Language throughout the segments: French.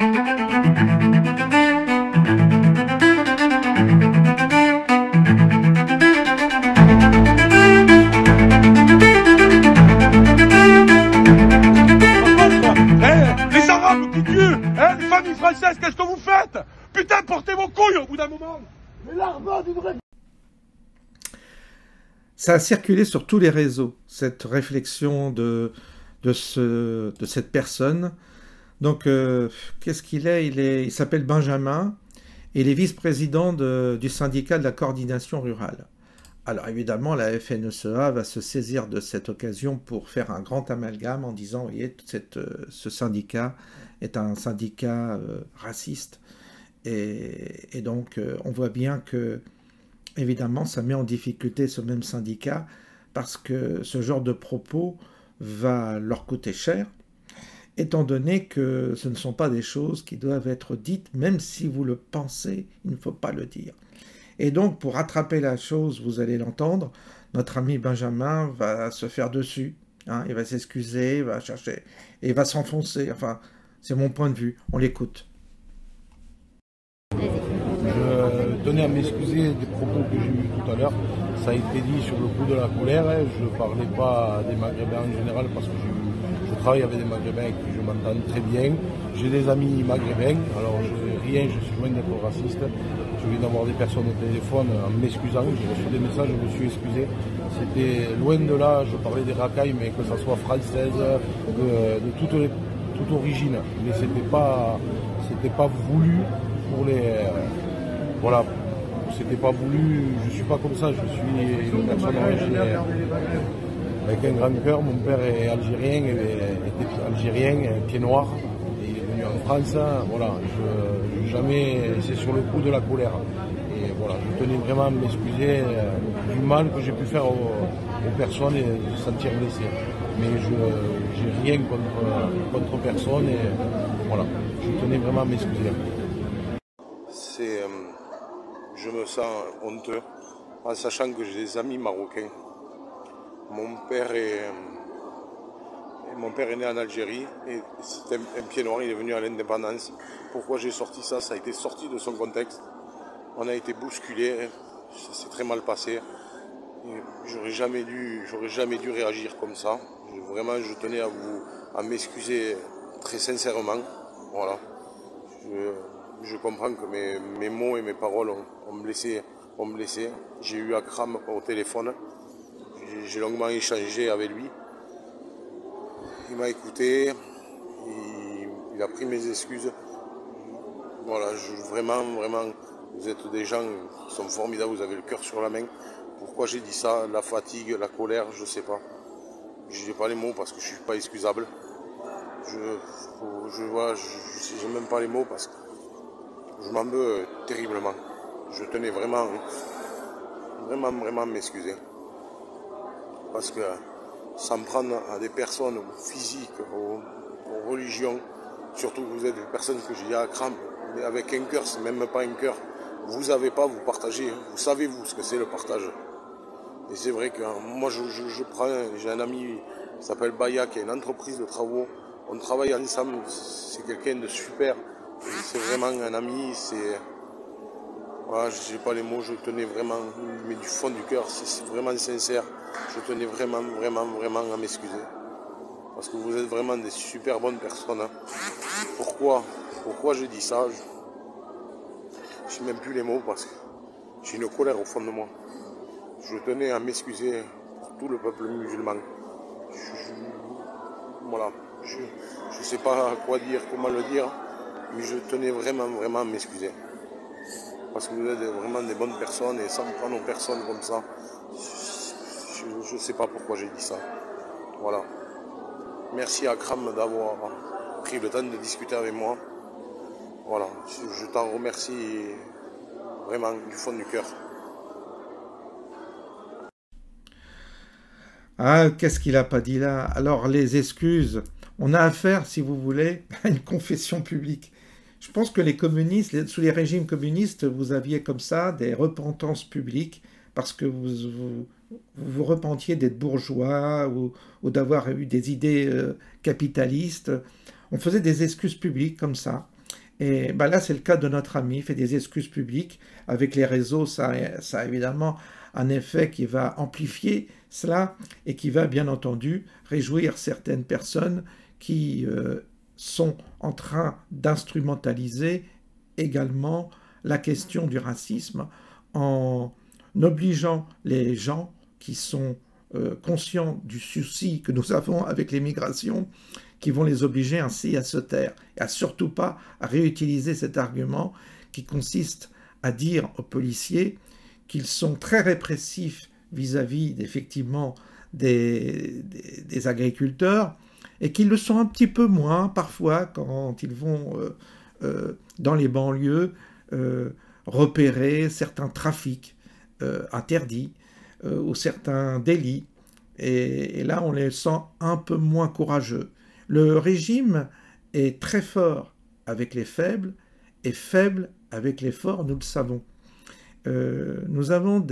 Les Arabes qui tuent, hein, les familles françaises, qu'est-ce que vous faites? Putain, portez vos couilles au bout d'un moment. Mais l'armée d'une vraie... Ça a circulé sur tous les réseaux, cette réflexion de cette personne. Donc, qu'est-ce qu'il est? Il s'appelle Benjamin, et il est vice-président du syndicat de la coordination rurale. Alors évidemment, la FNSEA va se saisir de cette occasion pour faire un grand amalgame en disant, vous voyez, ce syndicat est un syndicat raciste. Et donc, on voit bien que, évidemment, ça met en difficulté ce même syndicat parce que ce genre de propos va leur coûter cher, étant donné que ce ne sont pas des choses qui doivent être dites, même si vous le pensez, il ne faut pas le dire. Et donc, pour rattraper la chose, vous allez l'entendre, notre ami Benjamin va se faire dessus, hein, il va s'excuser, il va chercher, et il va s'enfoncer, enfin, c'est mon point de vue, on l'écoute. Je tenais à m'excuser des propos que j'ai eus tout à l'heure, ça a été dit sur le coup de la colère, je ne parlais pas des Maghrébins en général parce que je travaille avec des Maghrébins et que je m'entends très bien. J'ai des amis maghrébins, alors je suis loin d'être raciste. Je viens d'avoir des personnes au téléphone en m'excusant, j'ai reçu des messages, je me suis excusé. C'était loin de là, je parlais des racailles, mais que ça soit française, de toute origine. Mais c'était pas voulu pour les... voilà, c'était pas voulu, je suis pas comme ça, je suis une personne originaire. Avec un grand cœur, mon père est algérien, était algérien, pied noir, et il est venu en France, voilà, c'est sur le coup de la colère. Et voilà, je tenais vraiment à m'excuser du mal que j'ai pu faire aux personnes et de se sentir blessé. Mais je n'ai rien contre personne et voilà, je tenais vraiment à m'excuser. Je me sens honteux en sachant que j'ai des amis marocains. Mon père est né en Algérie et c'était un pied noir, il est venu à l'indépendance. Pourquoi j'ai sorti ça? Ça a été sorti de son contexte. On a été bousculé, ça s'est très mal passé. J'aurais jamais dû réagir comme ça. Vraiment, je tenais à m'excuser très sincèrement. Voilà. Je comprends que mes mots et mes paroles ont blessé. J'ai eu Akram au téléphone. J'ai longuement échangé avec lui. Il m'a écouté. Il a pris mes excuses. Voilà, vraiment, vous êtes des gens qui sont formidables. Vous avez le cœur sur la main. Pourquoi j'ai dit ça? La fatigue, la colère, je ne sais pas. Je n'ai pas les mots parce que je ne suis pas excusable. Je n'ai même pas les mots parce que je m'en veux terriblement. Je tenais vraiment à m'excuser. Parce que s'en prendre à des personnes physiques, aux religions, surtout que vous êtes des personnes que j'ai à crampe, mais avec un cœur, c'est même pas un cœur. Vous n'avez pas, vous partagez. Vous savez, vous, ce que c'est le partage. Et c'est vrai que moi, j'ai un ami qui s'appelle Baya, qui a une entreprise de travaux. On travaille ensemble, c'est quelqu'un de super. C'est vraiment un ami, voilà, j'ai pas les mots, je tenais vraiment, mais du fond du cœur, c'est vraiment sincère. Je tenais vraiment à m'excuser. Parce que vous êtes vraiment des super bonnes personnes. Hein. Pourquoi j'ai dit ça? Je n'ai même plus les mots parce que j'ai une colère au fond de moi. Je tenais à m'excuser pour tout le peuple musulman. Voilà, je ne sais pas quoi dire, comment le dire, mais je tenais vraiment à m'excuser. Parce que vous êtes vraiment des bonnes personnes et sans prendre aux personnes comme ça, je ne sais pas pourquoi j'ai dit ça. Voilà. Merci à Akram d'avoir pris le temps de discuter avec moi. Voilà, je t'en remercie vraiment du fond du cœur. Ah, qu'est-ce qu'il n'a pas dit là? Alors, les excuses, on a affaire, si vous voulez, à une confession publique. Je pense que les communistes, sous les régimes communistes, vous aviez comme ça des repentances publiques parce que vous repentiez d'être bourgeois ou d'avoir eu des idées capitalistes. On faisait des excuses publiques comme ça. Et ben là, c'est le cas de notre ami, il fait des excuses publiques. Avec les réseaux, ça a évidemment un effet qui va amplifier cela et qui va bien entendu réjouir certaines personnes qui sont en train d'instrumentaliser également la question du racisme en obligeant les gens qui sont conscients du souci que nous avons avec les migrations, qui vont les obliger ainsi à se taire et à surtout pas à réutiliser cet argument qui consiste à dire aux policiers qu'ils sont très répressifs vis-à-vis effectivement des agriculteurs et qu'ils le sont un petit peu moins parfois quand ils vont dans les banlieues repérer certains trafics interdits ou certains délits. Et là, on les sent un peu moins courageux. Le régime est très fort avec les faibles et faible avec les forts, nous le savons. Nous avons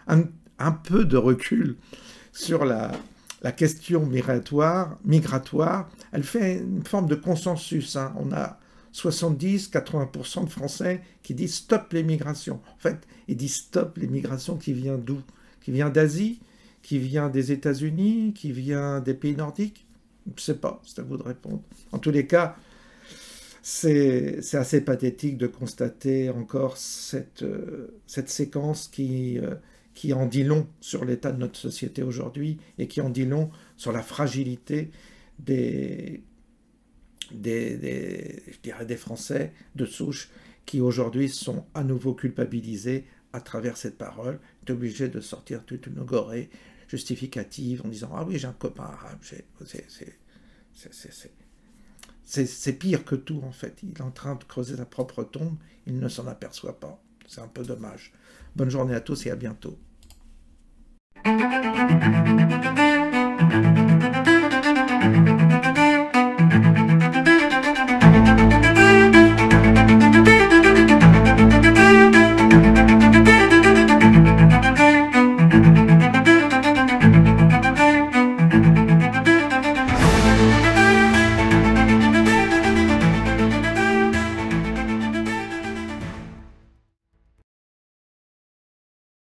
un peu de recul sur la question migratoire. Elle fait une forme de consensus. Hein. On a 70-80% de Français qui disent stop l'immigration. En fait, ils disent stop l'immigration qui vient d'où? Qui vient d'Asie? Qui vient des États-Unis? Qui vient des pays nordiques? Je ne sais pas, c'est à vous de répondre. En tous les cas, c'est assez pathétique de constater encore cette séquence qui en dit long sur l'état de notre société aujourd'hui et qui en dit long sur la fragilité je dirais des Français de souche qui aujourd'hui sont à nouveau culpabilisés à travers cette parole, est obligé de sortir toute une gorée justificative en disant « Ah oui, j'ai un copain arabe, c'est pire que tout en fait. Il est en train de creuser sa propre tombe, il ne s'en aperçoit pas. C'est un peu dommage. Bonne journée à tous et à bientôt.